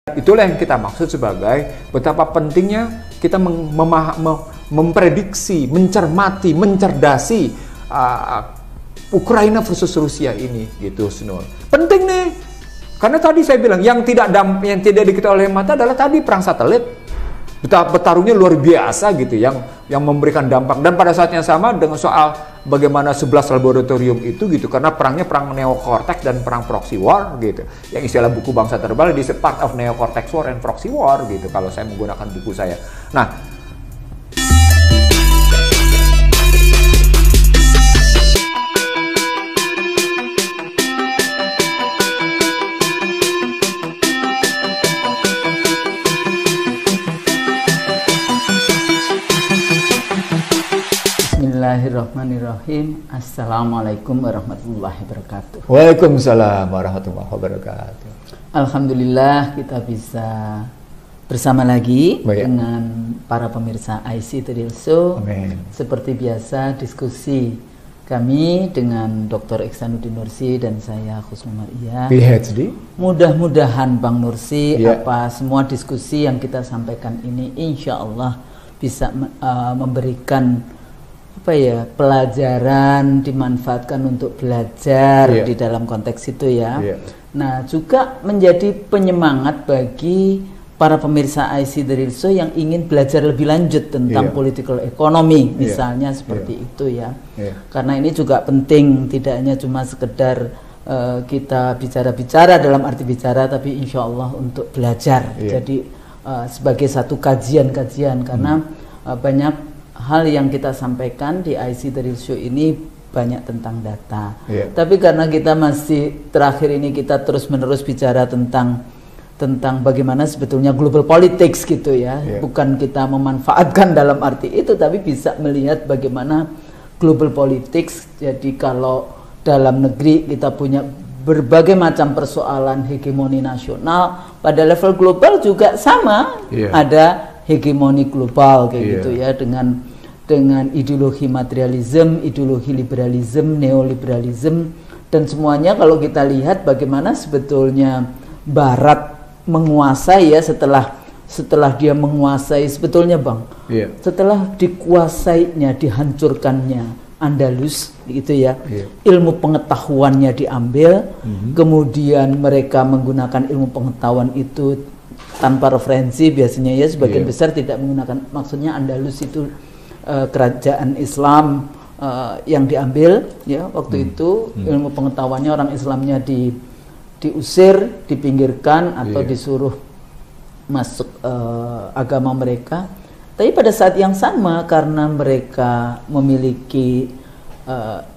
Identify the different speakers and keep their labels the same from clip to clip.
Speaker 1: Itulah yang kita maksud sebagai betapa pentingnya kita memprediksi, mencermati, mencerdasi Ukraina versus Rusia ini, gitu, Snul. Penting nih, karena tadi saya bilang yang tidak diketahui oleh mata adalah tadi perang satelit. Bertarungnya luar biasa gitu, yang memberikan dampak. Dan pada saat yang sama dengan soal bagaimana 11 laboratorium itu gitu, karena perangnya perang neokortex dan perang proxy war gitu. Yang istilah buku Bangsa Terbal di part of neocortex war and proxy war gitu, kalau saya menggunakan buku saya. Nah,
Speaker 2: Bismillahirrahmanirrahim. Assalamualaikum warahmatullahi wabarakatuh.
Speaker 1: Waalaikumsalam warahmatullahi wabarakatuh.
Speaker 2: Alhamdulillah kita bisa bersama lagi dengan para pemirsa IC Todil Show.
Speaker 1: Amin.
Speaker 2: Seperti biasa diskusi kami dengan Dr. Ihsanuddin Nursi dan saya Husnu Maria.
Speaker 1: PhD.
Speaker 2: Mudah-mudahan Bang Nursi apa semua diskusi yang kita sampaikan ini insya Allah bisa memberikan pelajaran, dimanfaatkan untuk belajar di dalam konteks itu ya. Nah, juga menjadi penyemangat bagi para pemirsa IC Todil Show yang ingin belajar lebih lanjut tentang political economy misalnya seperti itu ya. Karena ini juga penting, tidak hanya cuma sekedar kita bicara-bicara dalam arti bicara, tapi insya Allah untuk belajar. Jadi sebagai satu kajian-kajian karena banyak hal yang kita sampaikan di IC Todil Show ini banyak tentang data. Tapi karena kita masih terakhir ini kita terus-menerus bicara tentang bagaimana sebetulnya global politics gitu ya. Bukan kita memanfaatkan dalam arti itu, tapi bisa melihat bagaimana global politics. Jadi kalau dalam negeri kita punya berbagai macam persoalan hegemoni nasional, pada level global juga sama. Ada hegemoni global kayak gitu ya, dengan ideologi materialisme, ideologi liberalisme, neoliberalisme, dan semuanya kalau kita lihat bagaimana sebetulnya Barat menguasai ya, setelah dia menguasai sebetulnya Bang, setelah dikuasainya, dihancurkannya Andalus gitu ya, ilmu pengetahuannya diambil, kemudian mereka menggunakan ilmu pengetahuan itu tanpa referensi biasanya ya, sebagian besar tidak menggunakan, maksudnya Andalus itu kerajaan Islam yang diambil ya waktu itu, ilmu pengetahuannya orang Islamnya diusir, dipinggirkan atau disuruh masuk agama mereka. Tapi pada saat yang sama karena mereka memiliki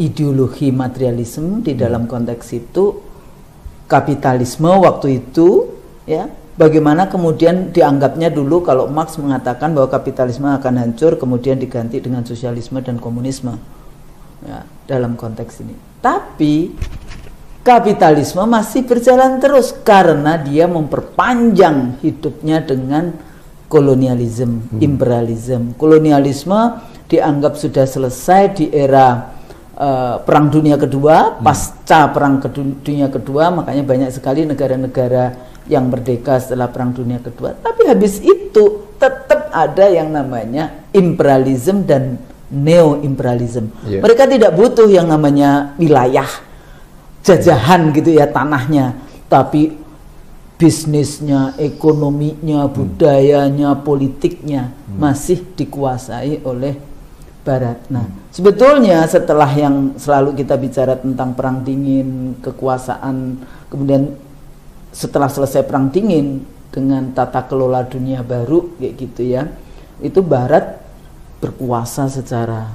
Speaker 2: ideologi materialisme di dalam konteks itu, kapitalisme waktu itu ya, bagaimana kemudian dianggapnya dulu kalau Marx mengatakan bahwa kapitalisme akan hancur kemudian diganti dengan sosialisme dan komunisme ya, dalam konteks ini. Tapi kapitalisme masih berjalan terus karena dia memperpanjang hidupnya dengan kolonialisme, imperialisme. Kolonialisme dianggap sudah selesai di era Perang Dunia Kedua, pasca Perang Dunia Kedua, makanya banyak sekali negara-negara yang merdeka setelah Perang Dunia Kedua. Tapi habis itu tetap ada yang namanya imperialisme dan neo-imperialisme. Mereka tidak butuh yang namanya wilayah jajahan gitu ya, tanahnya, tapi bisnisnya, ekonominya, budayanya, politiknya masih dikuasai oleh Barat. Nah, sebetulnya setelah yang selalu kita bicara tentang Perang Dingin, kekuasaan, kemudian setelah selesai Perang Dingin dengan tata kelola dunia baru kayak gitu ya, itu Barat berkuasa secara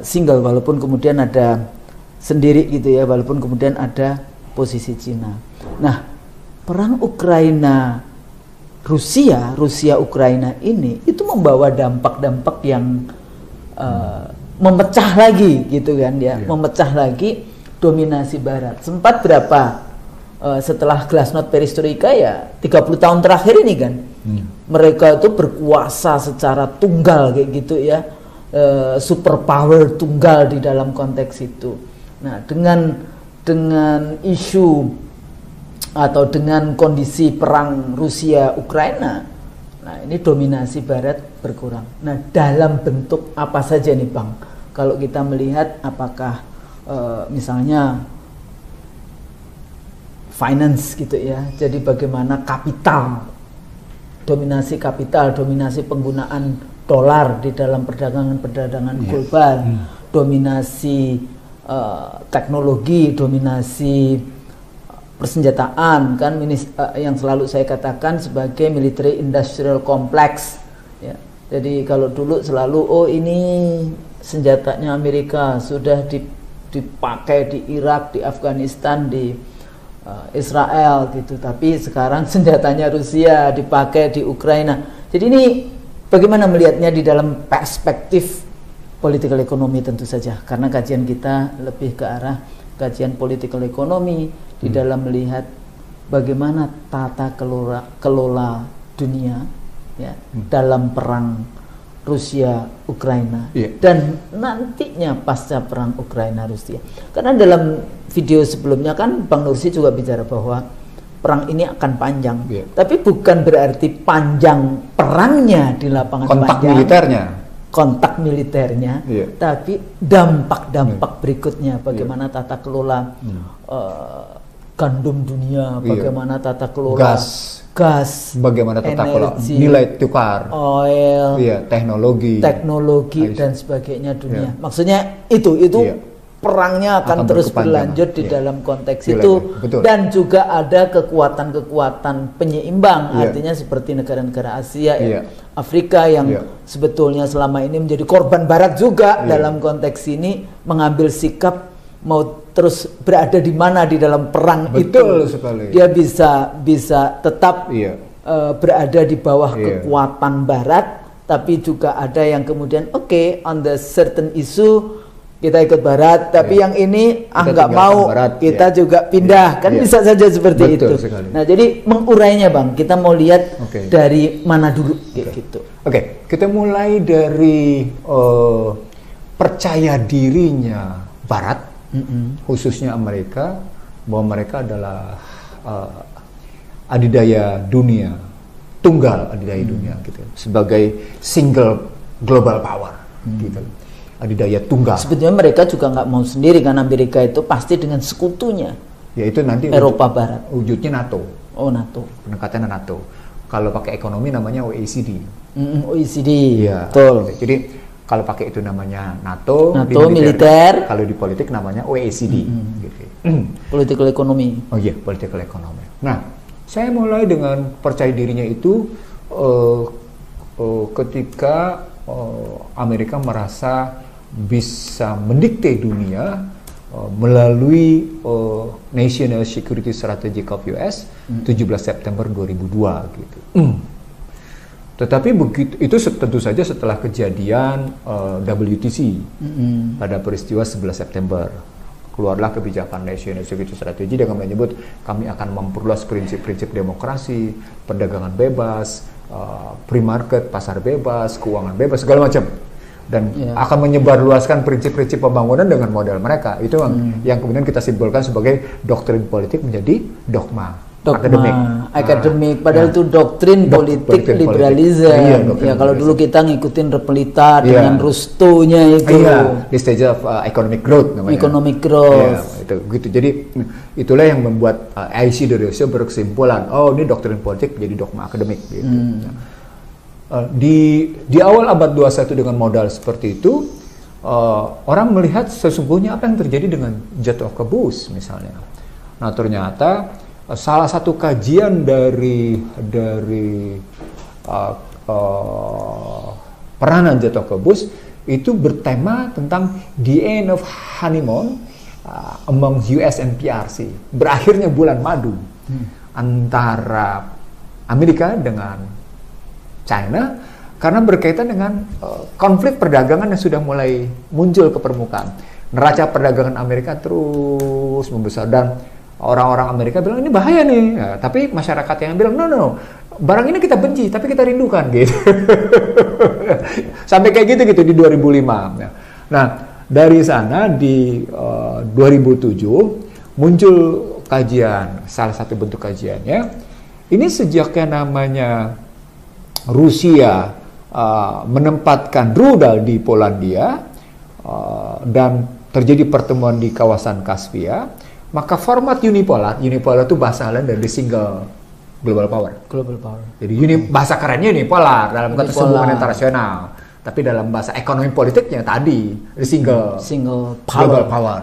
Speaker 2: single, walaupun kemudian ada sendiri gitu ya, walaupun kemudian ada posisi Cina. Nah, perang Ukraina Rusia Ukraina ini itu membawa dampak-dampak yang memecah lagi gitu kan ya, memecah lagi dominasi Barat. Sempat berapa setelah Glasnost Perestroika ya 30 tahun terakhir ini kan, mereka itu berkuasa secara tunggal kayak gitu ya, superpower tunggal di dalam konteks itu. Nah, dengan isu atau dengan kondisi perang Rusia Ukraina, nah ini dominasi Barat berkurang. Nah dalam bentuk apa saja nih Bang? Kalau kita melihat apakah misalnya finance gitu ya, jadi bagaimana dominasi kapital, dominasi penggunaan dolar di dalam perdagangan global, dominasi teknologi, dominasi persenjataan, kan yang selalu saya katakan sebagai military industrial complex ya. Jadi kalau dulu selalu ini senjatanya Amerika sudah dipakai di Irak, di Afghanistan, di Israel gitu, tapi sekarang senjatanya Rusia dipakai di Ukraina. Jadi ini bagaimana melihatnya di dalam perspektif political economy tentu saja, karena kajian kita lebih ke arah kajian political economy di dalam melihat bagaimana tata kelola dunia ya dalam perang Rusia Ukraina dan nantinya pasca perang Ukraina Rusia. Karena dalam video sebelumnya kan Bang Nursi juga bicara bahwa perang ini akan panjang, tapi bukan berarti panjang perangnya di lapangan, kontak militernya, tapi dampak-dampak berikutnya, bagaimana tata kelola gandum dunia, bagaimana tata kelola gas,
Speaker 1: bagaimana tata kelola nilai tukar,
Speaker 2: oil,
Speaker 1: teknologi
Speaker 2: dan sebagainya dunia. Maksudnya itu perangnya akan terus berlanjut di dalam konteks itu. Dan juga ada kekuatan-kekuatan penyeimbang, artinya seperti negara-negara Asia, Afrika yang sebetulnya selama ini menjadi korban Barat juga dalam konteks ini, mengambil sikap mau terus berada di mana di dalam perang itu. Dia bisa tetap berada di bawah kekuatan Barat, tapi juga ada yang kemudian on the certain issue kita ikut Barat, tapi yang ini nggak mau Barat, kita juga pindah, kan bisa saja seperti itu. Nah, jadi mengurainya Bang, kita mau lihat dari mana dulu gitu.
Speaker 1: Kita mulai dari percaya dirinya Barat, khususnya Amerika, bahwa mereka adalah adidaya dunia, tunggal adidaya dunia gitu, sebagai single global power gitu. Adidaya tunggal.
Speaker 2: Sebetulnya mereka juga nggak mau sendiri, kan Amerika itu pasti dengan sekutunya.
Speaker 1: Yaitu nanti
Speaker 2: Eropa Barat.
Speaker 1: Wujudnya NATO.
Speaker 2: Oh, NATO.
Speaker 1: Pendekatannya NATO. Kalau pakai ekonomi namanya OECD.
Speaker 2: OECD.
Speaker 1: Ya,
Speaker 2: betul.
Speaker 1: Jadi kalau pakai itu namanya NATO.
Speaker 2: NATO di militer.
Speaker 1: Kalau di politik namanya OECD. Gitu.
Speaker 2: Political economy.
Speaker 1: Oh iya, political economy. Nah, saya mulai dengan percaya dirinya itu ketika Amerika merasa bisa mendikte dunia melalui National Security Strategy of US 17 September 2002 gitu. Tetapi begitu itu tentu saja setelah kejadian WTC pada peristiwa 11 September. Keluarlah kebijakan National Security Strategy dengan menyebut kami akan memperluas prinsip-prinsip demokrasi, perdagangan bebas, free market, pasar bebas, keuangan bebas, segala macam. Dan akan menyebarluaskan prinsip-prinsip pembangunan dengan model mereka. Itu yang kemudian kita simpulkan sebagai doktrin politik menjadi dogma
Speaker 2: akademik. Padahal itu doktrin politik liberalisme. Ya kalau dulu kita ngikutin Repelita dengan Rustonya itu.
Speaker 1: The stage of economic growth namanya. Economic growth. Itu gitu. Jadi itulah yang membuat IC Dorisio berkesimpulan, ini doktrin politik menjadi dogma akademik gitu. Di awal abad 21 dengan modal seperti itu, orang melihat sesungguhnya apa yang terjadi dengan jet of Caboose misalnya. Nah, ternyata salah satu kajian dari peranan jet of Caboose itu bertema tentang the end of honeymoon among US and PRC, berakhirnya bulan madu antara Amerika dengan China, karena berkaitan dengan konflik perdagangan yang sudah mulai muncul ke permukaan. Neraca perdagangan Amerika terus membesar dan orang-orang Amerika bilang ini bahaya nih, tapi masyarakat yang bilang no, barang ini kita benci tapi kita rindukan gitu. Sampai kayak gitu di 2005. Nah, dari sana di 2007 muncul kajian, salah satu bentuk kajiannya, ini sejaknya namanya Rusia menempatkan rudal di Polandia dan terjadi pertemuan di kawasan Kaspia, maka format unipolar itu bahasa lain dari single global power. Jadi bahasa kerennya unipolar dalam konteks hubungan internasional. Tapi dalam bahasa ekonomi politiknya tadi single
Speaker 2: power.
Speaker 1: Global power,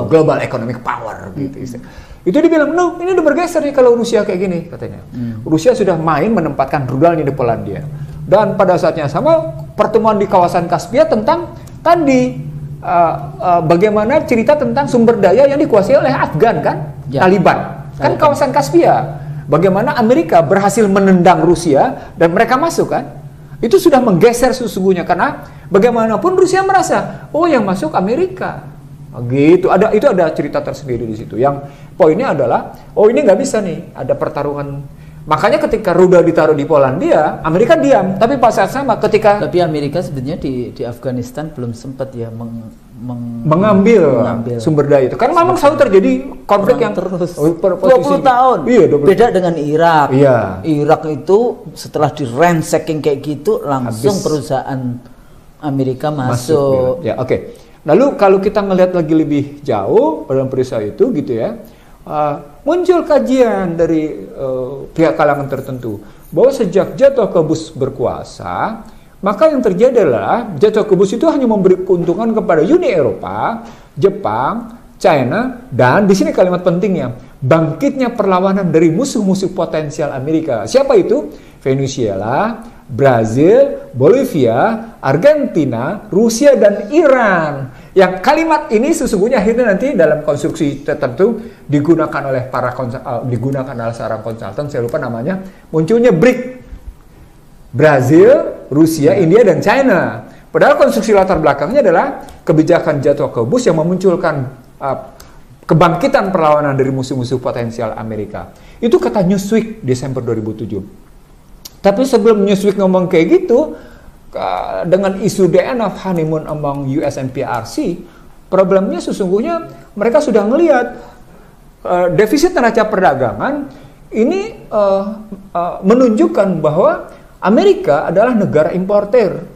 Speaker 1: global economic power gitu. Itu dibilang, no, ini udah bergeser nih kalau Rusia kayak gini katanya. Rusia sudah main menempatkan rudalnya di Polandia. Dan pada saatnya sama pertemuan di kawasan Kaspia tentang tadi bagaimana cerita tentang sumber daya yang dikuasai oleh Afgan kan, Taliban. Kan kawasan Kaspia. Bagaimana Amerika berhasil menendang Rusia dan mereka masuk kan? Itu sudah menggeser sesungguhnya karena bagaimanapun Rusia merasa, oh yang masuk Amerika. Gitu. Itu ada cerita tersendiri di situ. Yang poinnya adalah, oh ini nggak bisa nih, ada pertarungan. Makanya ketika rudal ditaruh di Polandia, Amerika diam. Tapi pas saat sama
Speaker 2: tapi Amerika sebenarnya di Afghanistan belum sempat ya
Speaker 1: mengambil sumber daya itu. Karena memang selalu terjadi konflik yang
Speaker 2: terus 20 tahun. Iya, 20. Beda dengan Irak.
Speaker 1: Iya.
Speaker 2: Irak itu setelah di-ransacking kayak gitu langsung perusahaan Amerika masuk.
Speaker 1: Ya, oke. Lalu kalau kita melihat lagi lebih jauh dalam peristiwa itu gitu ya. Muncul kajian dari pihak kalangan tertentu bahwa sejak jatuh ke Bush berkuasa, maka yang terjadi adalah jatuh ke Bush itu hanya memberi keuntungan kepada Uni Eropa, Jepang, China, dan di sini kalimat pentingnya, bangkitnya perlawanan dari musuh-musuh potensial Amerika. Siapa itu? Venezuela, Brazil, Bolivia, Argentina, Rusia, dan Iran. Yang kalimat ini sesungguhnya akhirnya nanti dalam konstruksi tertentu digunakan oleh seorang konsultan, saya lupa namanya, munculnya BRIC. Brazil, Rusia, India, dan China. Padahal konstruksi latar belakangnya adalah kebijakan jatuh ke Bush yang memunculkan kebangkitan perlawanan dari musuh-musuh potensial Amerika. Itu kata Newsweek Desember 2007. Tapi sebelum Newsweek ngomong kayak gitu, dengan isu the end of honeymoon among US and PRC, problemnya sesungguhnya mereka sudah melihat defisit neraca perdagangan ini menunjukkan bahwa Amerika adalah negara importer.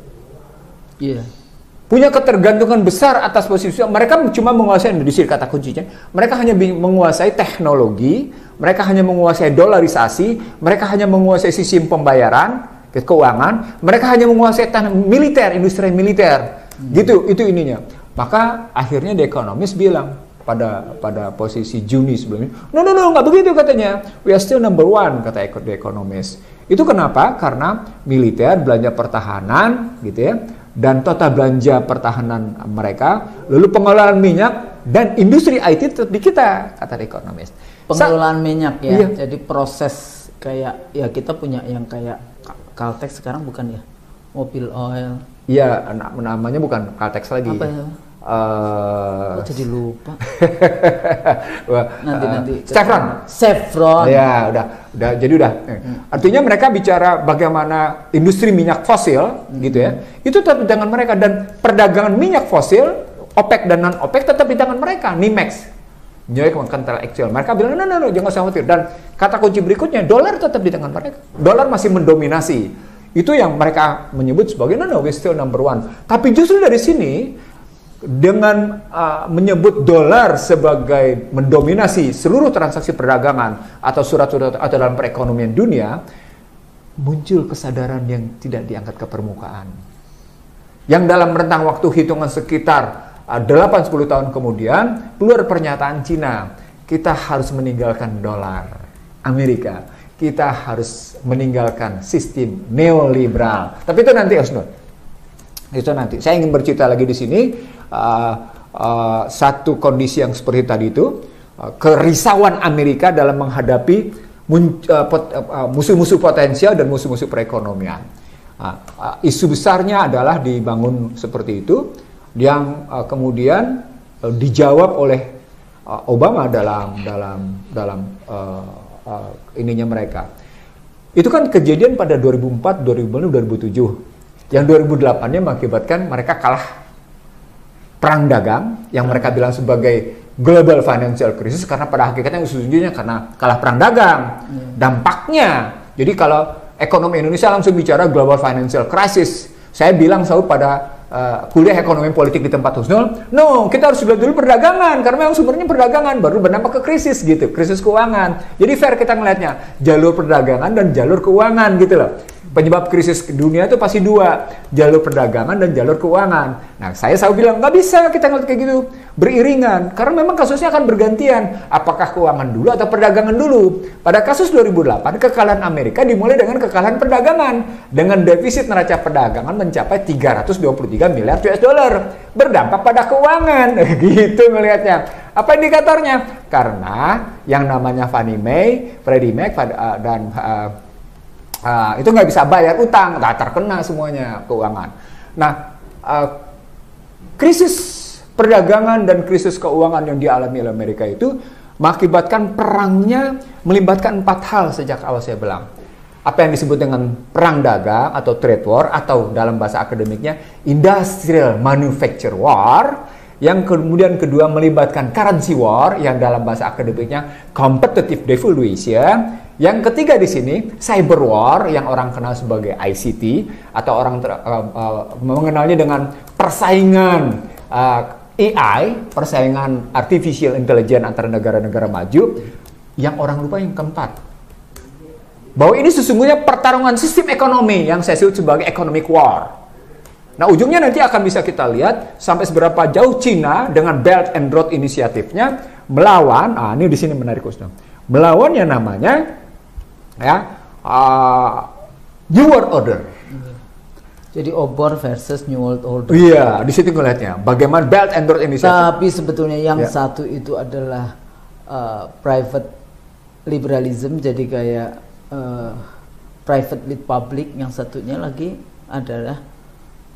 Speaker 1: Punya ketergantungan besar atas posisi. Mereka cuma menguasai, di sini kata kuncinya, mereka hanya menguasai teknologi, mereka hanya menguasai dolarisasi, mereka hanya menguasai sistem pembayaran, keuangan, mereka hanya menguasai militer, industri militer, gitu, itu ininya. Maka akhirnya The Economist bilang pada posisi Juni sebelumnya, no, nggak begitu katanya, we are still number one, kata The Economist. Itu kenapa? Karena militer, belanja pertahanan, gitu ya, dan total belanja pertahanan mereka, lalu pengelolaan minyak dan industri IT tetap di kita, kata The Economist.
Speaker 2: Pengelolaan minyak ya, iya. Jadi proses kayak ya kita punya yang kayak Caltex sekarang bukan ya, mobil oil.
Speaker 1: Iya, namanya bukan Caltex lagi.
Speaker 2: Apa ya? Jadi lupa. nanti. Chevron.
Speaker 1: Ya, udah. Jadi udah. Artinya mereka bicara bagaimana industri minyak fosil, gitu ya. Itu tetap di tangan mereka dan perdagangan minyak fosil, OPEC dan non OPEC tetap di tangan mereka. NYMEX, New York Mercantile Exchange. Mereka bilang, no, jangan usah khawatir. Dan kata kunci berikutnya, dolar tetap di tangan mereka. Dolar masih mendominasi. Itu yang mereka menyebut sebagai, no, we still number one. Tapi justru dari sini, dengan menyebut dolar sebagai mendominasi seluruh transaksi perdagangan atau surat-surat atau dalam perekonomian dunia, muncul kesadaran yang tidak diangkat ke permukaan. Yang dalam rentang waktu hitungan sekitar 8-10 tahun kemudian keluar pernyataan Cina, kita harus meninggalkan dolar Amerika, kita harus meninggalkan sistem neoliberal. Tapi itu nanti, Osno. Itu nanti. Saya ingin bercerita lagi di sini satu kondisi yang seperti tadi itu, kerisauan Amerika dalam menghadapi musuh-musuh potensial dan musuh-musuh perekonomian. Isu besarnya adalah dibangun seperti itu, yang kemudian dijawab oleh Obama dalam ininya mereka. Itu kan kejadian pada 2004, 2007. Yang 2008-nya mengakibatkan mereka kalah perang dagang yang mereka bilang sebagai global financial crisis karena pada hakikatnya sesungguhnya karena kalah perang dagang. Dampaknya, jadi kalau ekonomi Indonesia langsung bicara global financial crisis, saya bilang selalu pada kuliah ekonomi politik di tempat Husnul, no, kita harus lihat dulu perdagangan, karena memang sumbernya perdagangan, baru berdampak ke krisis gitu, krisis keuangan. Jadi fair kita ngelihatnya, jalur perdagangan dan jalur keuangan gitu loh. Penyebab krisis dunia itu pasti dua, jalur perdagangan dan jalur keuangan. Nah, saya selalu bilang, nggak bisa kita ngeliat kayak gitu, beriringan, karena memang kasusnya akan bergantian, apakah keuangan dulu atau perdagangan dulu. Pada kasus 2008, kekalahan Amerika dimulai dengan kekalahan perdagangan, dengan defisit neraca perdagangan mencapai 323 miliar US dollar, berdampak pada keuangan, gitu melihatnya. Apa indikatornya? Karena yang namanya Fannie Mae, Freddie Mac, dan itu nggak bisa bayar utang, nggak terkena semuanya keuangan. Nah, krisis perdagangan dan krisis keuangan yang dialami oleh Amerika itu mengakibatkan perangnya melibatkan 4 hal sejak awal saya bilang. Apa yang disebut dengan perang dagang atau trade war, atau dalam bahasa akademiknya industrial manufacture war. Yang kemudian kedua melibatkan currency war, yang dalam bahasa akademiknya competitive devaluation. Yang ketiga di sini cyber war, yang orang kenal sebagai ICT, atau orang mengenalnya dengan persaingan AI, persaingan artificial intelligence antara negara-negara maju. Yang orang lupa yang keempat, bahwa ini sesungguhnya pertarungan sistem ekonomi yang saya sebut sebagai economic war. Nah, ujungnya nanti akan bisa kita lihat sampai seberapa jauh Cina dengan Belt and Road inisiatifnya melawan, ini di sini menarik Ustaz, melawan yang namanya New World Order.
Speaker 2: Jadi obor versus New World Order.
Speaker 1: Iya, di situ ngelihatnya bagaimana Belt and Road inisiatif.
Speaker 2: Tapi sebetulnya yang satu itu adalah private liberalism, jadi kayak private lead public, yang satunya lagi adalah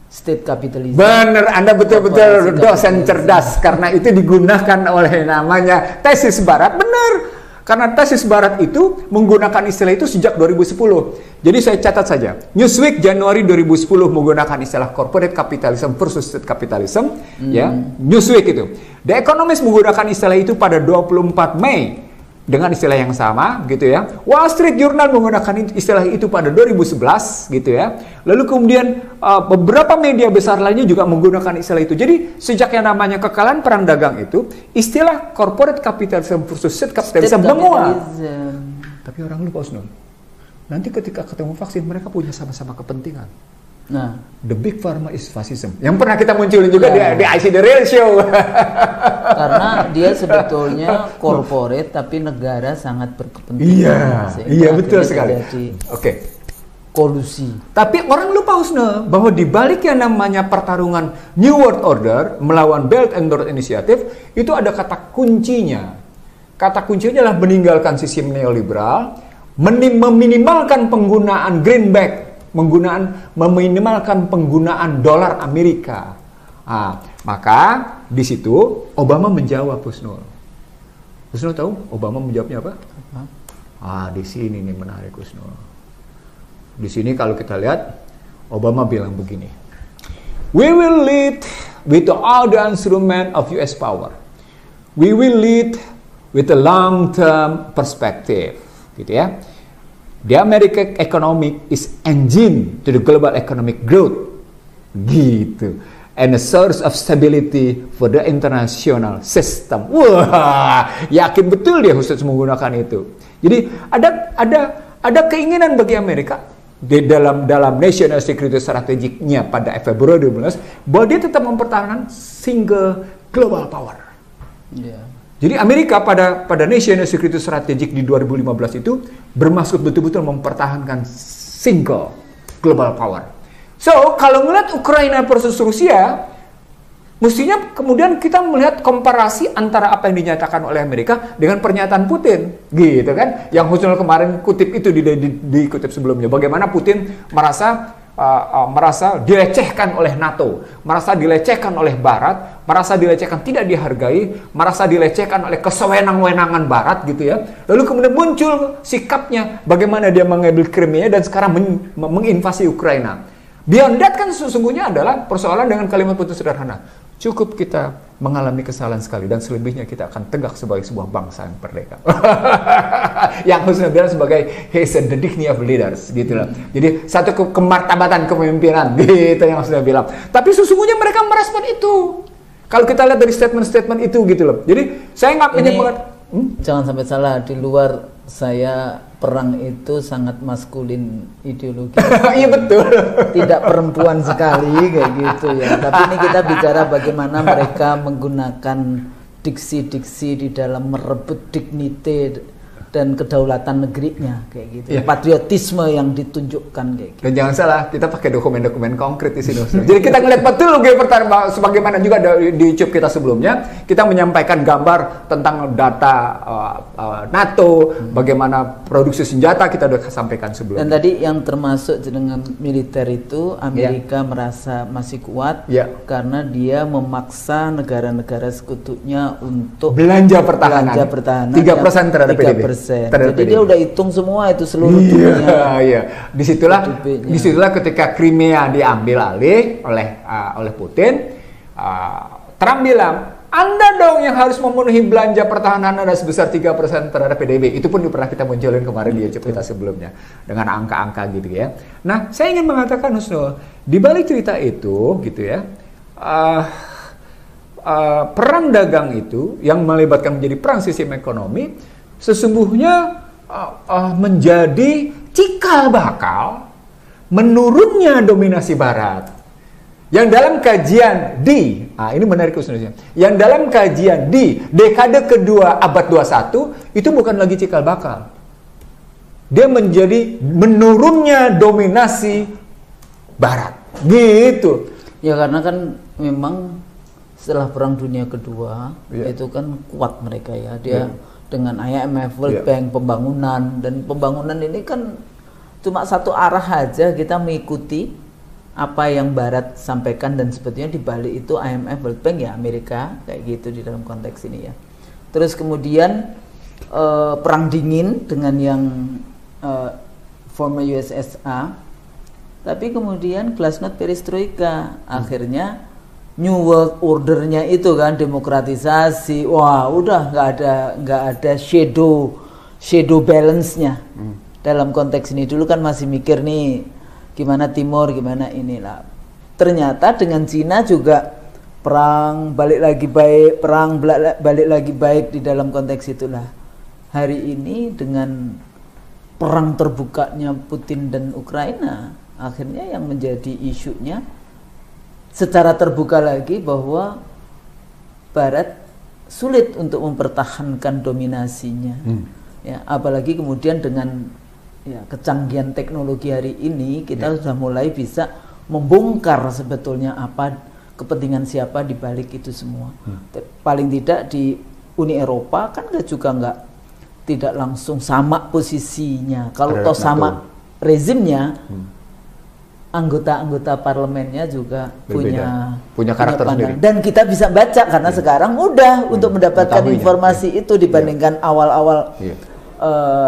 Speaker 2: state capitalism. Bener,
Speaker 1: Anda betul-betul dosen cerdas, karena itu digunakan oleh namanya tesis barat. Bener, karena tesis barat itu menggunakan istilah itu sejak 2010. Jadi saya catat saja, Newsweek Januari 2010 menggunakan istilah corporate capitalism versus state capitalism. Ya, Newsweek itu. The Economist menggunakan istilah itu pada 24 Mei dengan istilah yang sama gitu ya. Wall Street Journal menggunakan istilah itu pada 2011 gitu ya. Lalu kemudian beberapa media besar lainnya juga menggunakan istilah itu. Jadi sejak yang namanya kekalahan perang dagang itu, istilah corporate capitalism versus state capitalism menguat. Tapi orang lupa Usnul, nanti ketika ketemu vaksin mereka punya sama-sama kepentingan. Nah, the big pharma is fascism. Yang pernah kita munculin juga di IC The Real Show.
Speaker 2: Karena dia sebetulnya corporate, tapi negara sangat berkepentingan.
Speaker 1: Iya betul sekali. Oke.
Speaker 2: Kolusi.
Speaker 1: Tapi orang lupa Husna, bahwa di balik yang namanya pertarungan New World Order melawan Belt and Road Initiative, itu ada kata kuncinya. Kata kuncinya adalah meninggalkan sistem neoliberal, meminimalkan penggunaan greenback, meminimalkan penggunaan dolar Amerika. Maka di situ Obama menjawab, Husnul. Husnul tahu Obama menjawabnya apa? Di sini nih menarik, Husnul. Di sini kalau kita lihat, Obama bilang begini, "We will lead with all the instrument of US power. We will lead with a long-term perspective." Gitu ya. The American economic is engine to the global economic growth, gitu, and a source of stability for the international system. Wah, yakin betul dia khusus menggunakan itu. Jadi ada keinginan bagi Amerika di dalam national security strategiknya pada Februari 2015 bahwa dia tetap mempertahankan single global power. Jadi Amerika pada national security strategic di 2015 itu bermaksud betul-betul mempertahankan single global power. So, kalau melihat Ukraina versus Rusia, mestinya kemudian kita melihat komparasi antara apa yang dinyatakan oleh Amerika dengan pernyataan Putin, gitu kan? Yang Husnul kemarin kutip itu dikutip sebelumnya. Bagaimana Putin merasa dilecehkan oleh NATO, merasa dilecehkan oleh Barat, merasa dilecehkan, tidak dihargai, merasa dilecehkan oleh kesewenang-wenangan Barat gitu ya. Lalu kemudian muncul sikapnya bagaimana dia mengambil Crimea dan sekarang menginvasi Ukraina. Beyond that kan sesungguhnya adalah persoalan dengan kalimat Putin sederhana. Cukup kita mengalami kesalahan sekali dan selebihnya kita akan tegak sebagai sebuah bangsa yang merdeka. Yang Husnul bilang sebagai he's the dignity of leaders gitu loh. Jadi satu kemartabatan kepemimpinan gitu yang Husnul bilang. Tapi sesungguhnya mereka merespon itu. Kalau kita lihat dari statement-statement itu gitu loh. Jadi saya nggak pengen banget.
Speaker 2: Jangan sampai salah, di luar saya perang itu sangat maskulin ideologi.
Speaker 1: Iya betul.
Speaker 2: Tidak perempuan sekali kayak gitu ya. Tapi ini kita bicara bagaimana mereka menggunakan diksi-diksi di dalam merebut dignity dan kedaulatan negerinya kayak gitu.
Speaker 1: Yeah.
Speaker 2: Patriotisme yang ditunjukkan kayak gitu.
Speaker 1: Dan jangan salah, kita pakai dokumen-dokumen konkret di sini. Jadi kita ngeliat betul sebagaimana juga di YouTube kita sebelumnya, kita menyampaikan gambar tentang data NATO, bagaimana produksi senjata kita sudah sampaikan sebelumnya.
Speaker 2: Dan tadi yang termasuk dengan militer itu Amerika merasa masih kuat karena dia memaksa negara-negara sekutunya untuk
Speaker 1: belanja pertahanan 3% terhadap PDB.
Speaker 2: Jadi dia udah hitung semua itu seluruh dunia.
Speaker 1: Iya. Disitulah ketika Crimea diambil alih oleh Putin, Trump bilang, Anda dong yang harus memenuhi belanja pertahanan Anda sebesar 3% terhadap PDB. Itu pun pernah kita munculin kemarin di YouTube kita sebelumnya dengan angka-angka gitu ya. Nah, saya ingin mengatakan Husnul, di balik cerita itu gitu ya, perang dagang itu yang melibatkan menjadi perang sistem ekonomi sesungguhnya menjadi cikal bakal menurunnya dominasi Barat. Yang dalam kajian ini menarik khususnya. Yang dalam kajian di dekade kedua abad 21 itu bukan lagi cikal bakal. Dia menjadi menurunnya dominasi Barat. Gitu.
Speaker 2: Ya karena kan memang setelah Perang Dunia Kedua itu kan kuat mereka ya. Dia dengan IMF, World Bank, pembangunan, dan pembangunan ini kan cuma satu arah aja, kita mengikuti apa yang Barat sampaikan dan sebetulnya di balik itu IMF, World Bank ya Amerika kayak gitu di dalam konteks ini ya. Terus kemudian perang dingin dengan yang former USSR, tapi kemudian glasnost perestroika, akhirnya New World Order-nya itu kan demokratisasi, wah udah nggak ada shadow balance-nya dalam konteks ini. Dulu kan masih mikir nih gimana Timur, gimana inilah. Ternyata dengan Cina juga perang balik lagi baik di dalam konteks itulah. Hari ini dengan perang terbukanya Putin dan Ukraina, akhirnya yang menjadi isunya secara terbuka lagi bahwa Barat sulit untuk mempertahankan dominasinya. Ya, apalagi kemudian dengan kecanggihan teknologi hari ini kita sudah mulai bisa membongkar sebetulnya apa kepentingan siapa di balik itu semua. Paling tidak di Uni Eropa kan juga tidak langsung sama posisinya. Kalau toh sama rezimnya, anggota-anggota parlemennya juga punya karakter sendiri. Dan kita bisa baca karena sekarang mudah untuk mendapatkan informasi itu dibandingkan awal-awal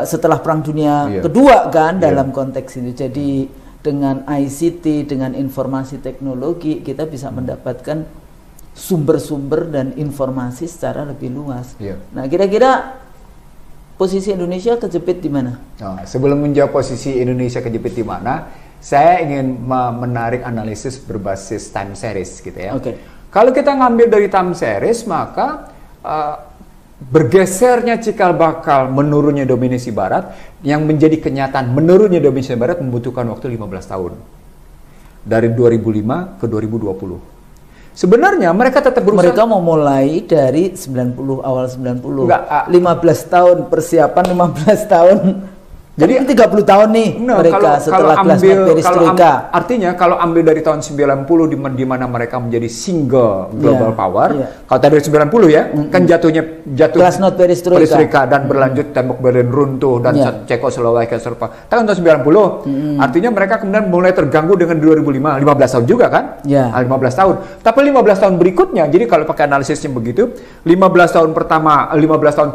Speaker 2: setelah Perang Dunia Kedua kan dalam konteks ini. Jadi dengan ICT, dengan informasi teknologi kita bisa mendapatkan sumber-sumber dan informasi secara lebih luas. Nah, kira-kira posisi Indonesia kejepit di mana?
Speaker 1: Sebelum menjawab posisi Indonesia kejepit di mana, saya ingin menarik analisis berbasis time series gitu ya. Kalau kita ngambil dari time series, maka bergesernya cikal bakal menurunnya dominasi Barat, yang menjadi kenyataan menurunnya dominasi Barat membutuhkan waktu 15 tahun. Dari 2005 ke 2020. Sebenarnya mereka tetap berusaha.
Speaker 2: Mereka mau mulai dari 90, awal 90. 15 tahun persiapan, 15 tahun. Jadi 30 tahun nih mereka setelah glasnost perestroika.
Speaker 1: Artinya kalau ambil dari tahun 90 di mana mereka menjadi single global power. Kalau tadi 90 ya, kan jatuh
Speaker 2: glasnost perestroika
Speaker 1: dan berlanjut tembok Berlin runtuh dan Cekoslowakia serpa. Tahun 90. Artinya mereka kemudian mulai terganggu dengan 2005, 15 tahun juga kan? 15 tahun. Tapi 15 tahun berikutnya, jadi kalau pakai analisisnya begitu, 15 tahun pertama, 15 tahun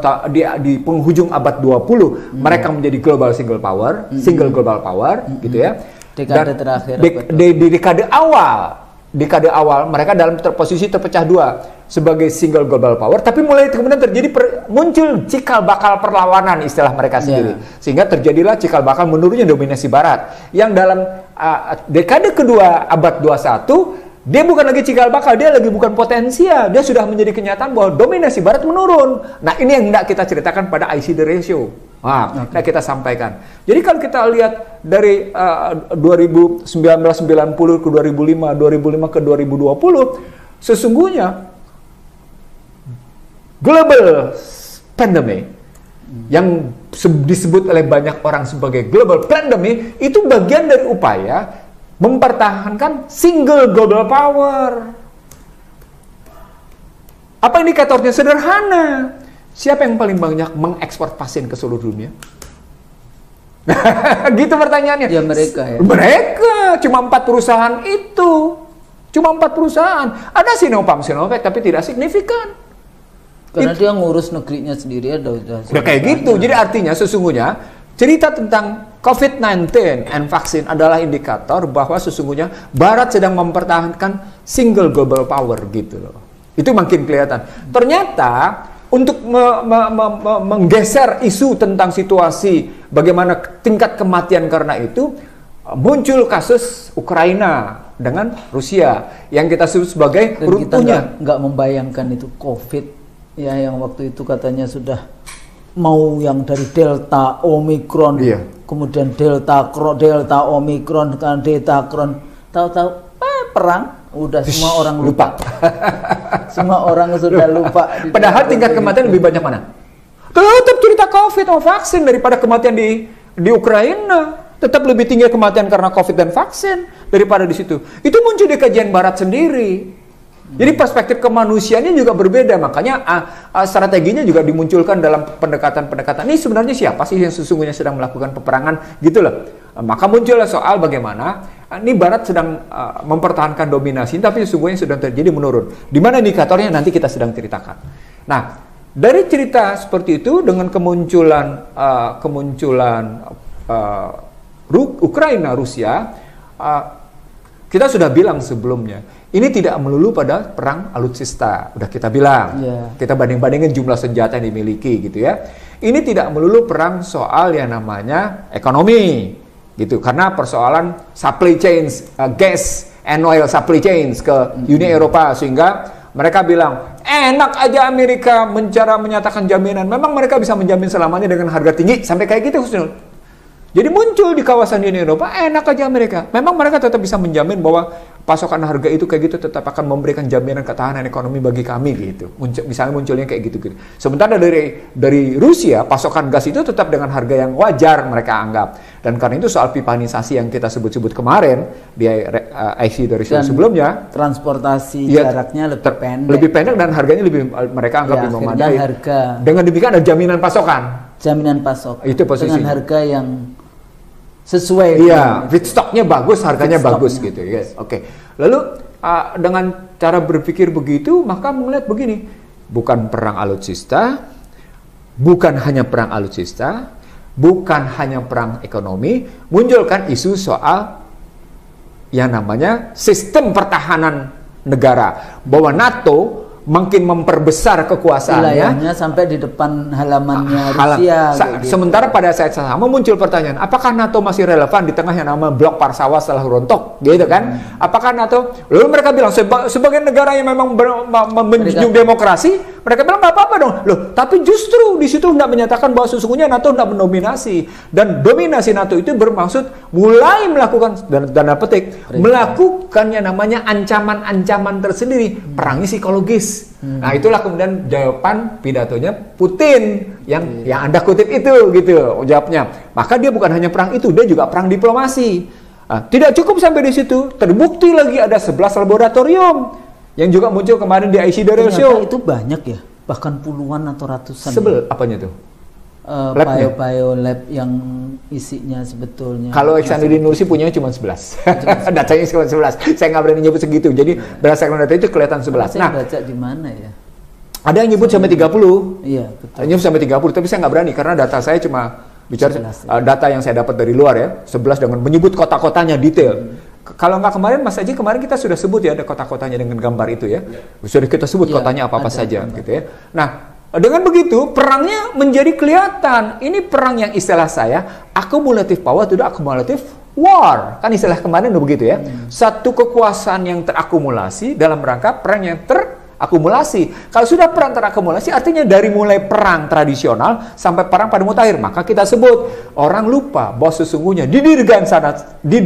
Speaker 1: di penghujung abad 20, mereka menjadi single global power gitu ya.
Speaker 2: Dekade terakhir
Speaker 1: di dekade awal dekade awal mereka dalam posisi terpecah dua sebagai single global power, tapi mulai kemudian terjadi muncul cikal bakal perlawanan istilah mereka sendiri, sehingga terjadilah cikal bakal menurunnya dominasi Barat yang dalam dekade kedua abad 21 dia bukan lagi cikal bakal, dia lagi bukan potensial, dia sudah menjadi kenyataan bahwa dominasi Barat menurun. Nah ini yang hendak kita ceritakan pada IC the ratio. Nah, kita sampaikan. Jadi kalau kita lihat dari 1990 ke 2005, 2005 ke 2020, sesungguhnya global pandemic yang disebut oleh banyak orang sebagai global pandemic itu bagian dari upaya mempertahankan single global power. Apa indikatornya? Sederhana. Siapa yang paling banyak mengekspor vaksin ke seluruh dunia? Gitu pertanyaannya.
Speaker 2: Ya mereka ya.
Speaker 1: Mereka, cuma 4 perusahaan itu. Cuma 4 perusahaan. Ada Sinovac tapi tidak signifikan.
Speaker 2: Karena dia ngurus negerinya sendiri udah
Speaker 1: kayak gitu. Jadi artinya sesungguhnya cerita tentang COVID-19 and vaksin adalah indikator bahwa sesungguhnya Barat sedang mempertahankan single global power gitu loh. Itu makin kelihatan. Ternyata untuk menggeser isu tentang situasi bagaimana tingkat kematian karena itu, muncul kasus Ukraina dengan Rusia yang kita sebut sebagai runtuhnya.
Speaker 2: Kita nggak membayangkan itu COVID ya, yang waktu itu katanya sudah mau yang dari Delta, Omikron, kemudian Delta, Omikron, kan Delta, tahu-tahu perang. Udah semua orang lupa. Semua orang sudah lupa.
Speaker 1: Padahal tingkat kematian lebih banyak mana? Tetap cerita COVID atau vaksin daripada kematian di Ukraina. Tetap lebih tinggi kematian karena COVID dan vaksin daripada di situ. Itu muncul di kajian Barat sendiri. Jadi perspektif kemanusiaannya juga berbeda. Makanya strateginya juga dimunculkan dalam pendekatan-pendekatan. Ini sebenarnya siapa sih yang sesungguhnya sedang melakukan peperangan? Gitu loh. Maka muncullah soal bagaimana ini Barat sedang mempertahankan dominasi, tapi sesungguhnya sedang terjadi menurun. Di mana indikatornya nanti kita sedang ceritakan. Nah, dari cerita seperti itu dengan kemunculan Ukraina, Rusia, kita sudah bilang sebelumnya, ini tidak melulu pada perang alutsista. Udah kita bilang, kita banding-bandingin jumlah senjata yang dimiliki gitu ya. Ini tidak melulu perang soal yang namanya ekonomi. Gitu, karena persoalan supply chains, gas and oil supply chains ke Uni Eropa, sehingga mereka bilang enak aja Amerika menyatakan jaminan. Memang mereka bisa menjamin selamanya dengan harga tinggi sampai kayak gitu Husnul. Jadi muncul di kawasan Uni Eropa enak aja Amerika. Memang mereka tetap bisa menjamin bahwa pasokan harga itu kayak gitu tetap akan memberikan jaminan ketahanan ekonomi bagi kami gitu. Misalnya munculnya kayak gitu. Sementara dari Rusia pasokan gas itu tetap dengan harga yang wajar mereka anggap. Dan karena itu soal pipanisasi yang kita sebut-sebut kemarin di IC dari sebelumnya,
Speaker 2: transportasi jaraknya lebih pendek.
Speaker 1: Lebih pendek dan harganya mereka anggap lebih memadai. Dengan demikian ada jaminan pasokan.
Speaker 2: Jaminan pasok.
Speaker 1: Itu posisinya.
Speaker 2: Dengan harga yang sesuai.
Speaker 1: Iya, feedstocknya bagus, harganya bagus gitu ya. Oke. Lalu dengan cara berpikir begitu, maka melihat begini, bukan perang alutsista, bukan hanya perang alutsista, bukan hanya perang ekonomi, munculkan isu soal yang namanya sistem pertahanan negara, bahwa NATO makin memperbesar kekuasaannya.
Speaker 2: Wilayahnya sampai di depan halamannya Rusia.
Speaker 1: Sementara pada saat sama muncul pertanyaan, apakah NATO masih relevan di tengah yang nama blok Warsawa setelah rontok, gitu kan? Apakah NATO? Lalu mereka bilang sebagai negara yang memang menjunjung demokrasi, mereka bilang nggak apa-apa dong. Loh, tapi justru di situ hendak menyatakan bahwa sesungguhnya NATO hendak mendominasi, dan dominasi NATO itu bermaksud mulai melakukan tanda petik melakukannya namanya ancaman-ancaman tersendiri, perang psikologis. Nah, itulah kemudian jawaban pidatonya Putin yang Anda kutip itu gitu jawabnya. Maka dia bukan hanya perang itu, dia juga perang diplomasi. Tidak cukup sampai di situ, terbukti lagi ada 11 laboratorium yang juga muncul kemarin di IC the ratio.
Speaker 2: Itu banyak ya, bahkan puluhan atau ratusan.
Speaker 1: Apanya tuh?
Speaker 2: Bio lab yang isinya sebetulnya.
Speaker 1: Kalau Iksanuddin Nursi punya cuma 11. Datanya cuma 11. Saya nggak berani nyebut segitu. Jadi berdasarkan data itu kelihatan 11.
Speaker 2: Saya baca di mana ya?
Speaker 1: Ada yang nyebut sampai 30.
Speaker 2: Iya, betul.
Speaker 1: Nyebut sampai 30, tapi saya nggak berani karena data saya cuma bicara 11, data yang saya dapat dari luar ya. 11 dengan menyebut kota-kotanya detail. Kalau nggak kemarin, Mas Aji, kemarin kita sudah sebut ya, ada kota-kotanya dengan gambar itu ya. Sudah kita sebut kotanya apa-apa saja gitu ya. Nah, dengan begitu perangnya menjadi kelihatan. Ini perang yang istilah saya akumulatif power, tidak akumulatif war. Kan istilah kemarin udah begitu ya. Satu kekuasaan yang terakumulasi dalam rangka perang yang terakumulasi. Kalau sudah perang terakumulasi, artinya dari mulai perang tradisional sampai perang pada mutakhir. Maka kita sebut, orang lupa bahwa sesungguhnya di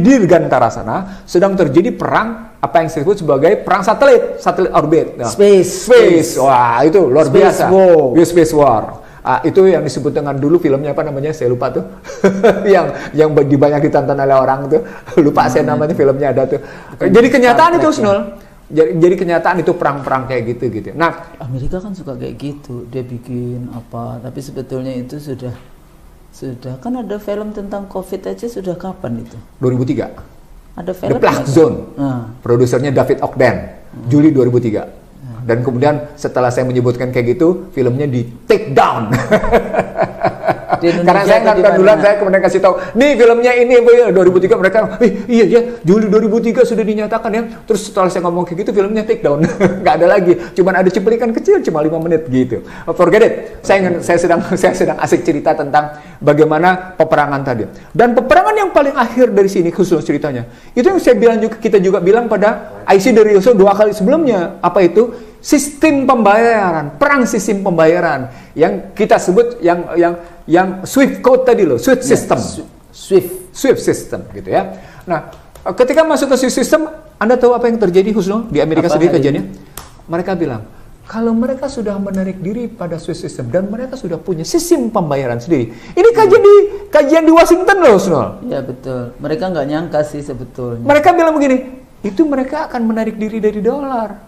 Speaker 1: Dirgantara sana sedang terjadi perang apa yang disebut sebagai perang satelit orbit. Nah, space. Wah, itu luar biasa. Space war. Itu yang disebut dengan dulu filmnya apa namanya, saya lupa tuh. yang banyak ditonton oleh orang tuh. Lupa saya namanya, filmnya ada tuh. Jadi kenyataan itu, Snul. Jadi kenyataan itu perang-perang kayak gitu. Nah,
Speaker 2: Amerika kan suka kayak gitu, dia bikin apa, tapi sebetulnya itu sudah kan ada film tentang COVID aja sudah kapan itu?
Speaker 1: 2003.
Speaker 2: Ada film
Speaker 1: The Plague Zone. Produsernya David Ogden, Juli 2003. Dan kemudian setelah saya menyebutkan kayak gitu, filmnya di take down. Karena saya nggak duluan, saya kemudian kasih tahu, nih filmnya ini 2003, mereka, iya Juli 2003 sudah dinyatakan ya. Terus setelah saya ngomong kayak gitu, filmnya take down, nggak ada lagi, cuman ada cuplikan kecil cuma 5 menit gitu. Forget it. Saya sedang asik cerita tentang bagaimana peperangan tadi. Dan peperangan yang paling akhir dari sini khusus ceritanya, itu yang saya bilang juga, kita juga bilang pada IC dari Yosua 2 kali sebelumnya, apa itu? Sistem pembayaran, perang sistem pembayaran yang kita sebut yang Swift code tadi loh, Swift system. Swift system gitu ya. Nah, ketika masuk ke Swift system, Anda tahu apa yang terjadi Husnul di Amerika sendiri kajiannya? Mereka bilang, kalau mereka sudah menarik diri pada Swift system dan mereka sudah punya sistem pembayaran sendiri. Ini kajian di Washington loh, Husnul.
Speaker 2: Iya betul. Mereka nggak nyangka sih sebetulnya.
Speaker 1: Mereka bilang begini, itu mereka akan menarik diri dari dolar.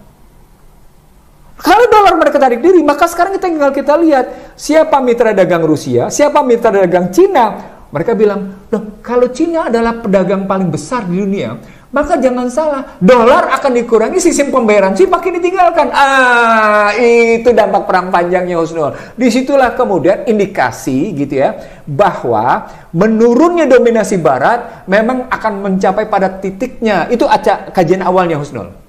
Speaker 1: Kalau dolar mereka tarik diri, maka sekarang tinggal kita lihat siapa mitra dagang Rusia, siapa mitra dagang Cina. Mereka bilang, loh, kalau Cina adalah pedagang paling besar di dunia, maka jangan salah, dolar akan dikurangi, sistem pembayaran sih makin ditinggalkan. Itu dampak perang panjangnya, Husnul. Disitulah kemudian indikasi gitu ya, bahwa menurunnya dominasi Barat memang akan mencapai pada titiknya. Itu kajian awalnya, Husnul.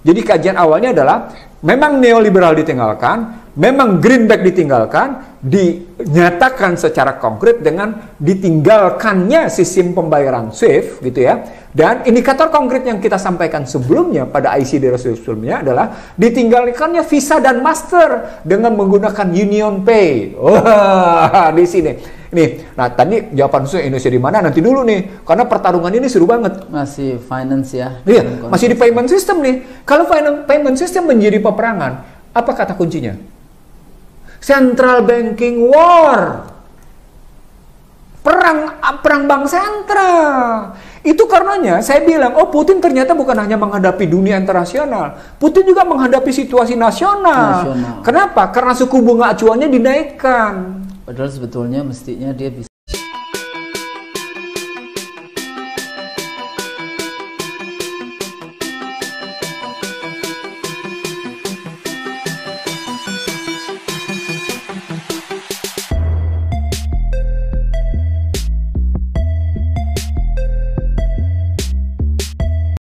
Speaker 1: Jadi kajian awalnya adalah memang neoliberal ditinggalkan, memang greenback ditinggalkan, dinyatakan secara konkret dengan ditinggalkannya sistem pembayaran SWIFT gitu ya. Dan indikator konkret yang kita sampaikan sebelumnya pada ICD sebelumnya adalah ditinggalkannya Visa dan Master dengan menggunakan Union Pay. Wah, di sini. Nih, nah tadi jawaban saya Indonesia di mana? Nanti dulu nih, karena pertarungan ini seru banget.
Speaker 2: Masih finance ya.
Speaker 1: Iya, masih di payment system nih. Kalau payment system menjadi peperangan, apa kata kuncinya? Central banking war. Perang bank sentral. Itu karenanya saya bilang, Putin ternyata bukan hanya menghadapi dunia internasional. Putin juga menghadapi situasi nasional. Kenapa? Karena suku bunga acuannya dinaikkan.
Speaker 2: Padahal sebetulnya mestinya dia bisa